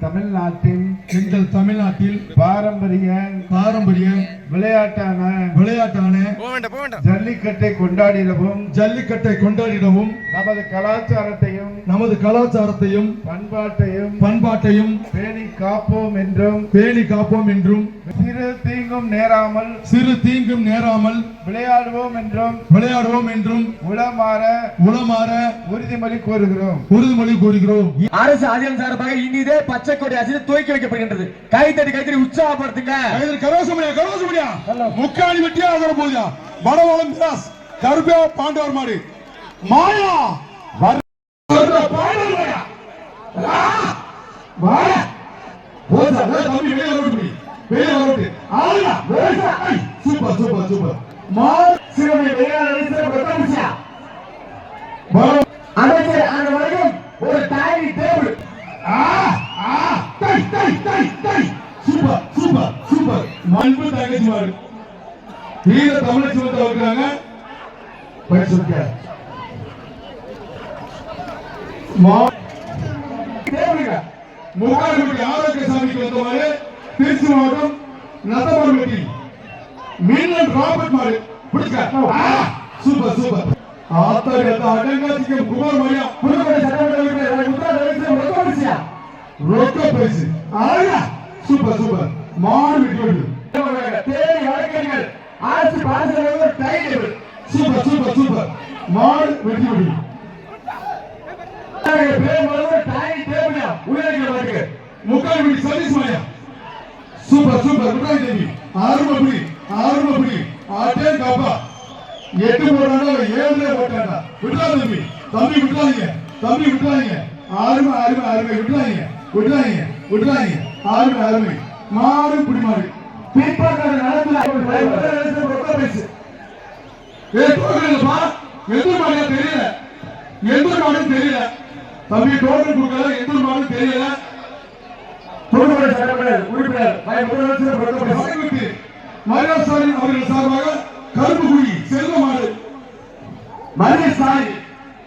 தமிழ்நாட்டில் பாரம்பரிய விளையாட்டான ஜல்லிக்கட்டை கொண்டாடிடவும் நமது கலாச்சாரத்தையும் பண்பாட்டையும் பேணி காப்போம் என்றும் சிறு தீங்கும் நேராமல் விளையாடுவோம் என்றும் உளமாற உறுதிமொழி கூறுகிறோம். அரசு அதிகாரம் சார்பாக இனிதே பச்சை கொடி அசைத்து துவக்கி வைக்கப்படுகின்றது. கைத்தறி உற்சாகப்படுத்துங்க. கரோசமுடியா முக்காணி வெட்டியா ஆகிற போதியா வடவாளம் பிராஸ் கருப்பா பாண்டவர் மாடு மாயா ஒரு டைனி டேபிள் சூப்பர் மண்பு தங்கச்சி மாடு வீர தமிழச்சி வந்து வைக்கிறாங்க முகால்குடி ஆரோக்கிய சாமிக்கு வந்த மாதிரி திருச்சி மாவட்டம் நத்தமர்பட்டி மீனன் ராபர்ட் மாடு பிடிச்ச சூப்பர் அடங்காசிக்கு குமார் மரியா ரொக்க பரிசு சூப்பர் மாடு விட்டு தேடி வழக்கறிஞர் அரசு பாசன டைட்டில் சூப்பர் மாடு வெட்டி விடு முக்கால் மணி சதீஷ் மாயா சூப்பர் குட்டாய் தேவி ஆறுமபடி ஆட்டே காப்பா 8 போறானா 7 போட்டானா விட்டா தம்பி விட்டுறாதீங்க அருமை விட்டுறாதீங்க அருமை மாடு புடி மாடு பிற்பாடு நடத்துல எந்த மாடு தெரியல தம்பி டோக்கன் கொடுக்கல எந்த மாடு தெரியல உறுப்பினர் மரியாதை அவர்கள் சார்பாக கருப்புக்குடி செல்வ மாடு மரியசாலி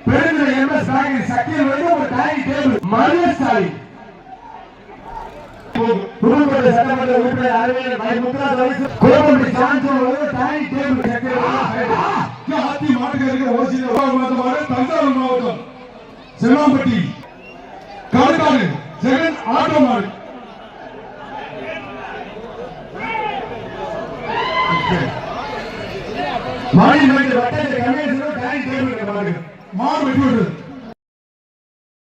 பெருந்திர எம்எஸ் நாயகன் சக்தியில் வந்து ஒரு டைனி டேபிள் மரியசாலி புதுக்கோட்டை சட்டமன்ற உறுப்பினர் அறிவியல் மைமுத்ராஜ் வயசு கோபுரி சாஞ்சோர் வந்து டைனி டேபிள் சக்தியில் ஹாத்தி மாட்டுக்காரர்கள் ஓசிய மாடு தஞ்சாவூர் மாவட்டம் செல்லாம்பட்டி காடுகாடு ஜெகன் ஆட்டோ மாடு மாடி வட்டத்தில் கணேசன் டைனி டேபிள் மாடு வெட்டி விடுறது